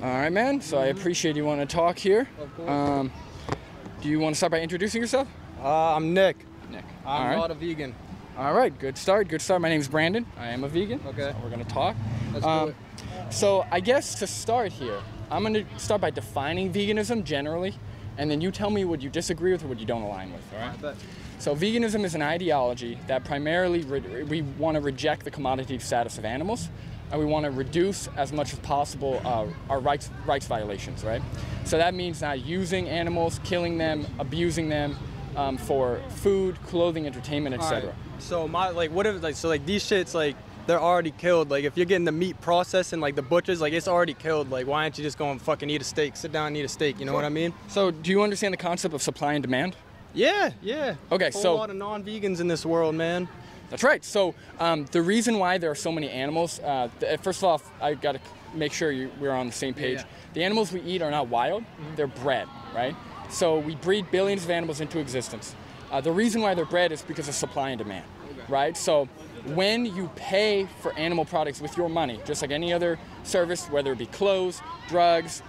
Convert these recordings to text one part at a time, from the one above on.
All right, man. So I appreciate you want to talk here. Of course. Do you want to start by introducing yourself? I'm Nick. Nick. I'm not a vegan. All right, good start. Good start. My name's Brandon. I am a vegan. Okay. So we're gonna talk. Let's do it. So I guess to start here, I'm gonna start by defining veganism generally, and then you tell me what you disagree with or what you don't align with. All right. I bet. So veganism is an ideology that primarily we want to reject the commodity status of animals, and we want to reduce as much as possible our rights violations, right? So that means not using animals, killing them, abusing them for food, clothing, entertainment, etc. Right. So what if these shits they're already killed. Like if you're getting the meat processed and the butchers, it's already killed. Like why aren't you just going fucking eat a steak? Sit down and eat a steak. You know what I mean? So do you understand the concept of supply and demand? Yeah. Okay, a lot of non-vegans in this world, man. That's right. So the reason why there are so many animals, first off, I got to make sure we're on the same page. Yeah. The animals we eat are not wild, they're bred, right? So we breed billions of animals into existence. The reason why they're bred is because of supply and demand, right? So when you pay for animal products with your money, just like any other service, whether it be clothes, drugs,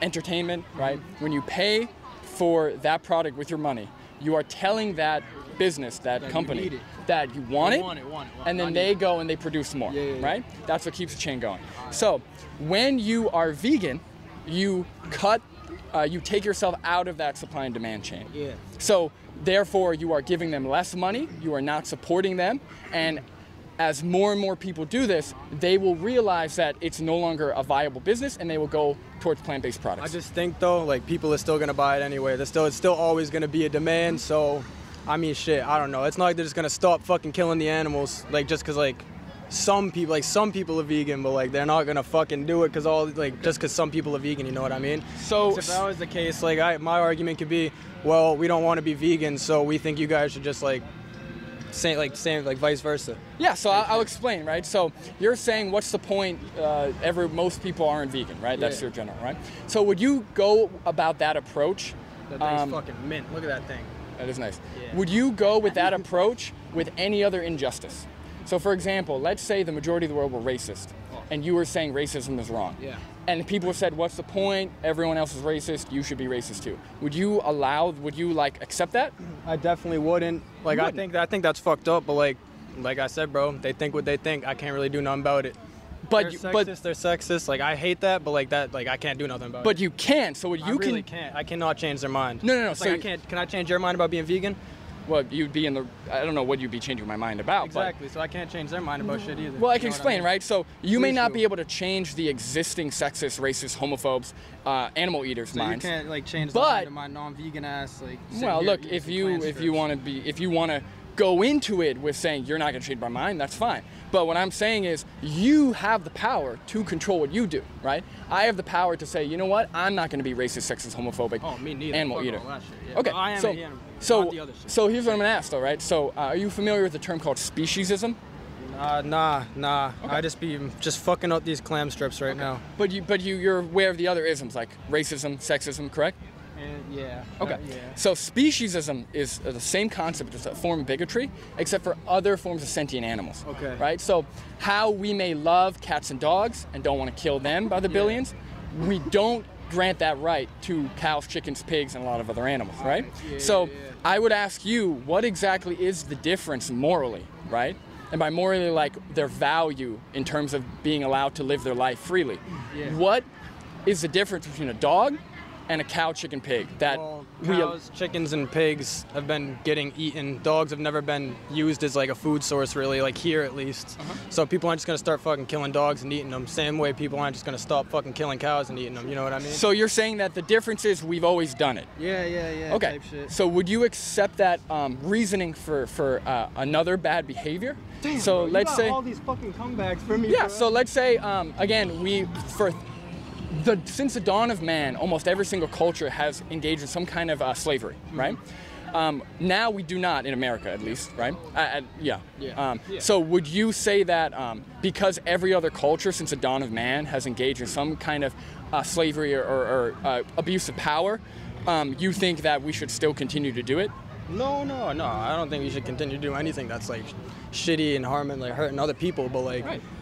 entertainment, right? When you pay for that product with your money, you are telling that business, that company, that you want it, and then they go and they produce more, right? That's what keeps the chain going. So when you are vegan, you take yourself out of that supply and demand chain. Yeah. So therefore, you are giving them less money, you are not supporting them, and as more and more people do this, they will realize that it's no longer a viable business and they will go towards plant-based products. I just think though, people are still gonna buy it anyway. It's still always gonna be a demand, so I mean shit, I don't know. It's not like they're just gonna stop fucking killing the animals, just cause some people are vegan, but they're not gonna fucking do it just cause some people are vegan, you know what I mean? So if that was the case, my argument could be, well, we don't want to be vegan, so we think you guys should just say vice versa. Yeah, so I'll explain, right? So you're saying, what's the point? Most people aren't vegan, right? That's your general, right? So would you go about that approach? That thing's fucking mint. Look at that thing. That is nice. Yeah. Would you go with that approach with any other injustice? So for example, let's say the majority of the world were racist, and you were saying racism is wrong. Yeah. And people said, what's the point? Everyone else is racist, you should be racist too. Would you accept that? I definitely wouldn't. I think that's fucked up, but like I said, bro, they think what they think. I can't really do nothing about it. They're sexist. I hate that, but I can't do nothing about it. But you can. So what you really can't. I cannot change their mind. No. So I can't. Can I change your mind about being vegan? Well, you'd be I don't know what you'd be changing my mind about. Exactly. So I can't change their mind about shit either. Well, I can explain, right? So you may not be able to change the existing sexist, racist, homophobes, animal eaters' minds. So you can't change the mind of my non-vegan ass. Well, look, if you want to go into it with saying you're not going to change my mind, that's fine. But what I'm saying is you have the power to control what you do, right? I have the power to say, you know what? I'm not going to be racist, sexist, homophobic, animal eater. All that shit, yeah. Okay, I am not the other shit. So here's what I'm going to ask, though, right? So are you familiar with the term called speciesism? Nah. Okay. I just be fucking up these clam strips right now. But you're aware of the other isms like racism, sexism, correct? Yeah. Okay. So speciesism is the same concept, it's a form of bigotry, except for other forms of sentient animals. Okay. Right? So how we may love cats and dogs and don't want to kill them by the billions, we don't grant that right to cows, chickens, pigs, and a lot of other animals, right? I would ask you, what exactly is the difference morally, right? And by morally, their value in terms of being allowed to live their life freely. Yeah. What is the difference between a dog and a cow, chicken, pig? Cows, chickens, and pigs have been getting eaten. Dogs have never been used as a food source, really, here at least. So people aren't just gonna start fucking killing dogs and eating them. Same way people aren't just gonna stop fucking killing cows and eating them. You know what I mean? So you're saying that the difference is we've always done it. Yeah. Okay. Type shit. So would you accept that reasoning for another bad behavior? Damn, so bro, let's say all these fucking comebacks for me. Yeah. Bro. So let's say again since the dawn of man, almost every single culture has engaged in some kind of slavery, right? Now we do not in America, at least, right? So would you say that because every other culture since the dawn of man has engaged in some kind of slavery or abuse of power, you think that we should still continue to do it? No. I don't think we should continue to do anything that's shitty and harming, hurting other people. But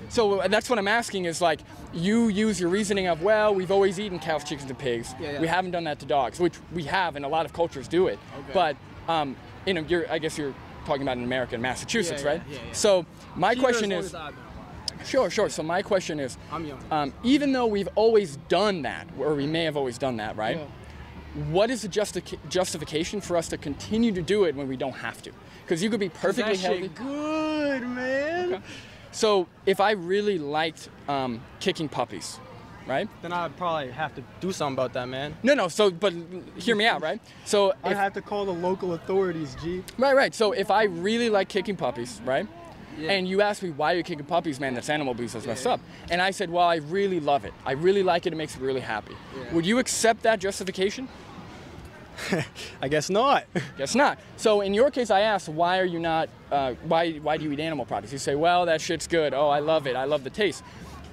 So that's what I'm asking is like, you use your reasoning of, well, we've always eaten cows, chickens, and pigs. We haven't done that to dogs, which we have, and a lot of cultures do it. But you know, I guess you're talking about in America and Massachusetts, right? So my question is, sure. So my question is, I'm young. Even though we've always done that, or we may have always done that, right? What is the justification for us to continue to do it when we don't have to? Because you could be perfectly healthy. Shit good, man. Okay. So if I really liked kicking puppies, right? Then I'd probably have to do something about that, man. No. So, but hear me out, right? So I'd have to call the local authorities, G. Right. So if I really like kicking puppies, right? And you asked me, why are you kicking puppies, man? That's animal abuse, that's messed up. And I said, well, I really love it. I really like it. It makes me really happy. Would you accept that justification? I guess not. Guess not. So in your case, I asked, why are you not, why do you eat animal products? You say, well, that shit's good. Oh, I love it. I love the taste.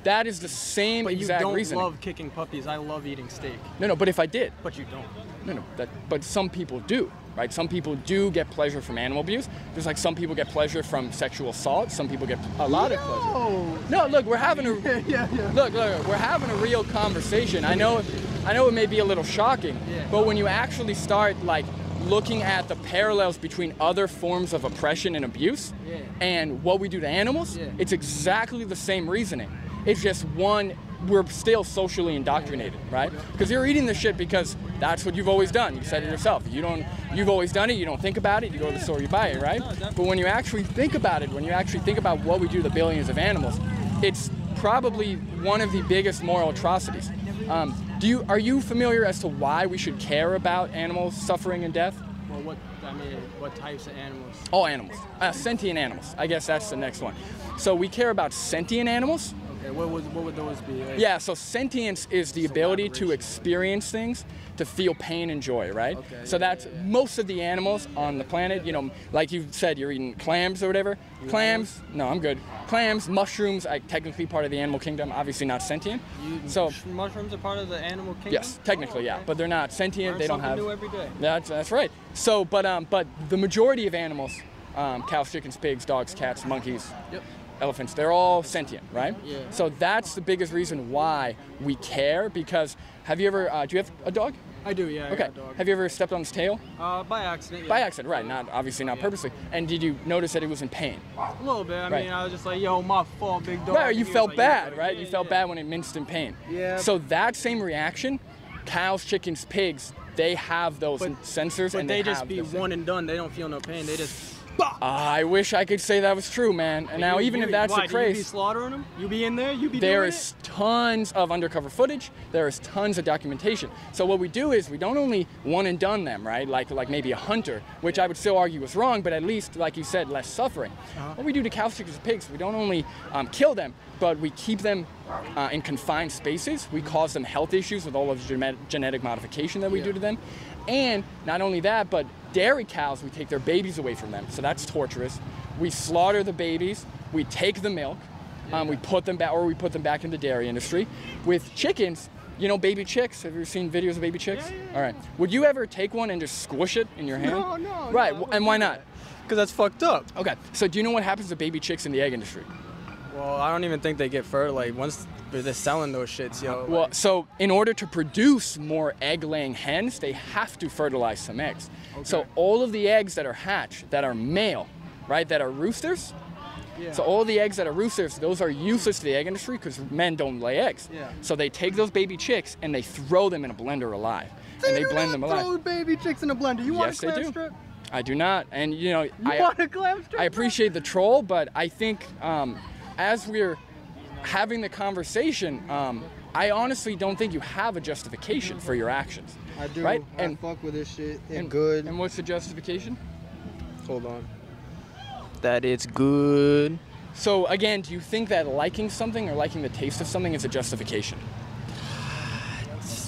That is the same exact reason. But you don't love kicking puppies. I love eating steak. No, but if I did. But you don't. No, but some people do, right? Some people do get pleasure from animal abuse. Just like some people get pleasure from sexual assault. Some people get a lot of pleasure. No, look, we're having a look, we're having a real conversation. I know it may be a little shocking, but when you actually start like looking at the parallels between other forms of oppression and abuse and what we do to animals, it's exactly the same reasoning. It's just one, we're still socially indoctrinated, right? Because you're eating this shit because that's what you've always done. You said it yourself. You've always done it, you don't think about it, you go to the store, you buy it, right? But when you actually think about it, when you actually think about what we do to billions of animals, it's probably one of the biggest moral atrocities. Are you familiar as to why we should care about animals suffering and death? Well, what types of animals? All animals. Sentient animals. I guess that's the next one. So we care about sentient animals. Okay, what would those be? Like, yeah, so sentience is the ability to experience things, to feel pain and joy, right? Okay, so that's most of the animals on the planet, you know, like you said, you're eating clams or whatever. Clams, no, I'm good. Clams, mushrooms, technically part of the animal kingdom, obviously not sentient. So mushrooms are part of the animal kingdom? Yes, technically, yeah, but they're not sentient. They don't have. New every day. That's right. So, but the majority of animals, cows, chickens, pigs, dogs, cats, monkeys. Elephants, they're all sentient, right? So that's the biggest reason why we care, because have you ever, do you have a dog? I do, yeah. Okay. I got a dog. Have you ever stepped on its tail? By accident, yeah. By accident, right. Obviously not purposely. And did you notice that it was in pain? A little bit. I mean, I was just like, yo, my fault, big dog. Right, you felt bad, right? You felt bad when it minced in pain. Yeah. So that same reaction, cows, chickens, pigs, they have those sensors, and they just be one and done. They don't feel no pain. They just... I wish I could say that was true, man. And now, even if that's the case, you be slaughtering them? You be in there? You be there doing is tons of undercover footage. There is tons of documentation. So what we do is we don't only one and done them, right? Like maybe a hunter, which I would still argue was wrong, but at least, like you said, less suffering. What we do to cows, chickens, and pigs, we don't only kill them, but we keep them in confined spaces. We cause them health issues with all of the genetic modification that we do to them. And not only that, but dairy cows, we take their babies away from them, so that's torturous. We slaughter the babies, we take the milk, we put them back, or we put them back in the dairy industry. With chickens, you know, baby chicks. Have you ever seen videos of baby chicks? Yeah. All right. Would you ever take one and just squish it in your hand? No. Right. And why not? Because that's fucked up. Okay. So do you know what happens to baby chicks in the egg industry? Well, I don't even think they get fertilized. Once they're selling those shits, yo. Well, so in order to produce more egg-laying hens, they have to fertilize some eggs. Okay. So all of the eggs that are hatched, that are male, right, that are roosters, so all the eggs that are roosters, those are useless to the egg industry because men don't lay eggs. So they take those baby chicks and they throw them in a blender alive. And they blend them alive. Throw baby chicks in a blender. You want a clam strip? I do not. And you know, want a clam strip? I appreciate the troll, but I think as we're having the conversation, I honestly don't think you have a justification for your actions. I do. Right? I fuck with this shit. It's good. And what's the justification? Hold on. That it's good. So again, do you think that liking something or liking the taste of something is a justification?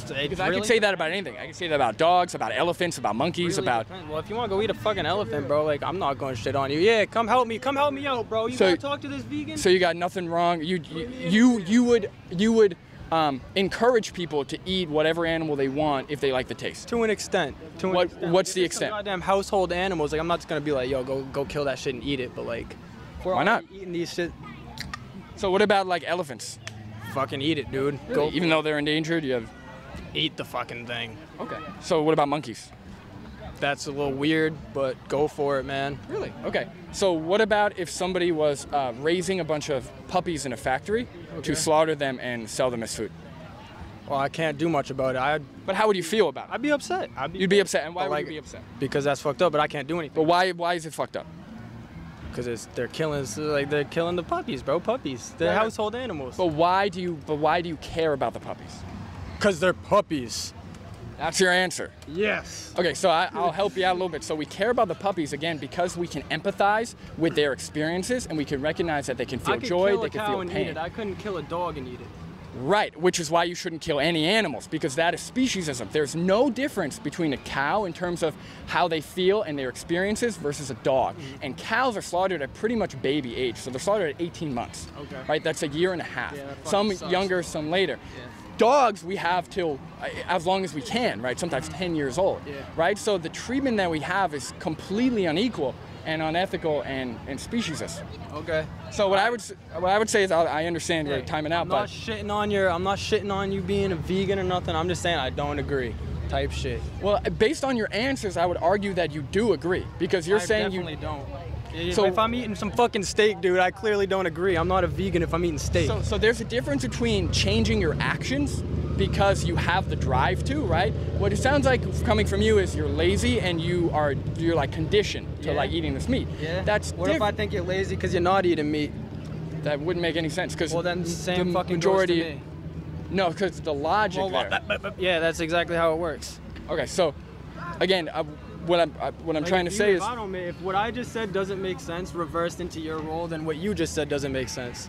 Because I could say that about anything. I could say that about dogs, about elephants, about monkeys, about... Well, if you want to go eat a fucking elephant, bro, like, I'm not going to shit on you. Yeah, come help me out, bro. You gotta talk to this vegan. So you got nothing wrong. You would encourage people to eat whatever animal they want if they like the taste. To an extent. What's the extent? Goddamn household animals. Like, I'm not just gonna be like, yo, go kill that shit and eat it. But like, why not? Eating these shit. So what about like elephants? Fucking eat it, dude. Really? Even though they're endangered, you have. Eat the fucking thing. Okay. So what about monkeys? That's a little weird, but go for it, man. Really? Okay. So what about if somebody was raising a bunch of puppies in a factory to slaughter them and sell them as food? Well, I can't do much about it. But how would you feel about it? I'd be upset. You'd be upset, and why would you be upset? Because that's fucked up, but I can't do anything. But why is it fucked up? Because they're killing the puppies, bro. Puppies. They're household animals. But why do you care about the puppies? Because they're puppies. That's your answer. Yes. Okay, so I'll help you out a little bit. So we care about the puppies, again, because we can empathize with their experiences and we can recognize that they can feel joy, they can feel pain. I couldn't kill a dog and eat it. Right, which is why you shouldn't kill any animals, because that is speciesism. There's no difference between a cow in terms of how they feel and their experiences versus a dog. And cows are slaughtered at pretty much baby age, so they're slaughtered at 18 months. Okay. Right, that's a year and a half. Yeah, some younger, some later. Yeah. Dogs we have till as long as we can, right? Sometimes 10 years old, right? So the treatment that we have is completely unequal and unethical and speciesist. Okay. So what I would say is I understand your timing out, I'm not shitting on you being a vegan or nothing. I'm just saying I don't agree. Type shit. Well, based on your answers, I would argue that you do agree because you're saying you definitely don't. So if I'm eating some fucking steak, dude, I clearly don't agree. I'm not a vegan if I'm eating steak. So there's a difference between changing your actions because you have the drive to, right? What it sounds like coming from you is you're lazy and you're like conditioned to like eating this meat. Yeah. That's what if I think you're lazy because you're not eating meat? That wouldn't make any sense because then the fucking majority. Goes to me. No, because the logic there. Yeah, that's exactly how it works. Okay, so again, what I'm trying to say is, if what I just said doesn't make sense, reversed into your role, then what you just said doesn't make sense.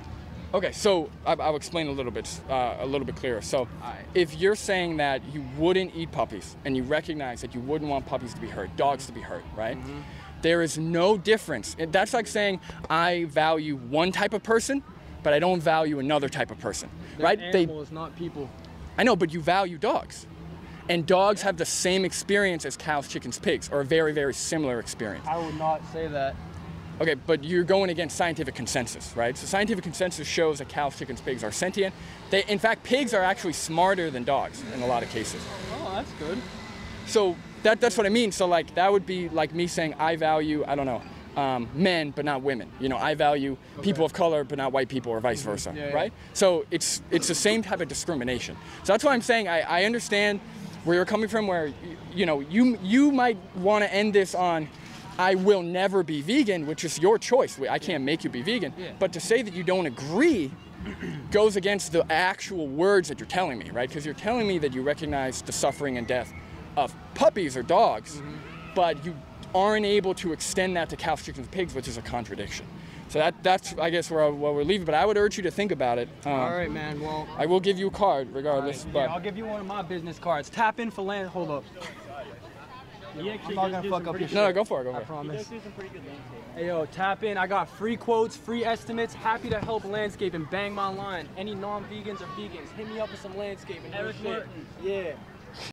Okay, so I'll explain a little bit clearer. So, if you're saying that you wouldn't eat puppies and you recognize that you wouldn't want puppies to be hurt, dogs to be hurt, right? Mm-hmm. There is no difference. That's like saying I value one type of person, but I don't value another type of person, right? Animals, not people. I know, but you value dogs. And dogs have the same experience as cows, chickens, pigs, or a very, very similar experience. I would not say that. Okay, but you're going against scientific consensus, right? So scientific consensus shows that cows, chickens, pigs are sentient. In fact, pigs are actually smarter than dogs in a lot of cases. Oh, that's good. So that's what I mean. So like that would be like me saying I value, I don't know, men but not women. You know, I value people of color but not white people or vice versa, right? So it's the same type of discrimination. So that's why I'm saying I understand where you're coming from, where you might want to end this on I will never be vegan, which is your choice. I can't make you be vegan. Yeah. But to say that you don't agree goes against the actual words that you're telling me, right? Because you're telling me that you recognize the suffering and death of puppies or dogs, but you aren't able to extend that to cows, chickens, and pigs, which is a contradiction. So that's I guess where we're leaving. But I would urge you to think about it. All right, man. Well, I will give you a card regardless. Right. But yeah, I'll give you one of my business cards. Tap in for land. Hold up. I'm not gonna fuck up your shit. No, go for it. I promise. Hey yo, tap in. I got free quotes, free estimates. Happy to help landscape and bang my line. Any non-vegans or vegans, hit me up with some landscaping. Eric Martin. Yeah.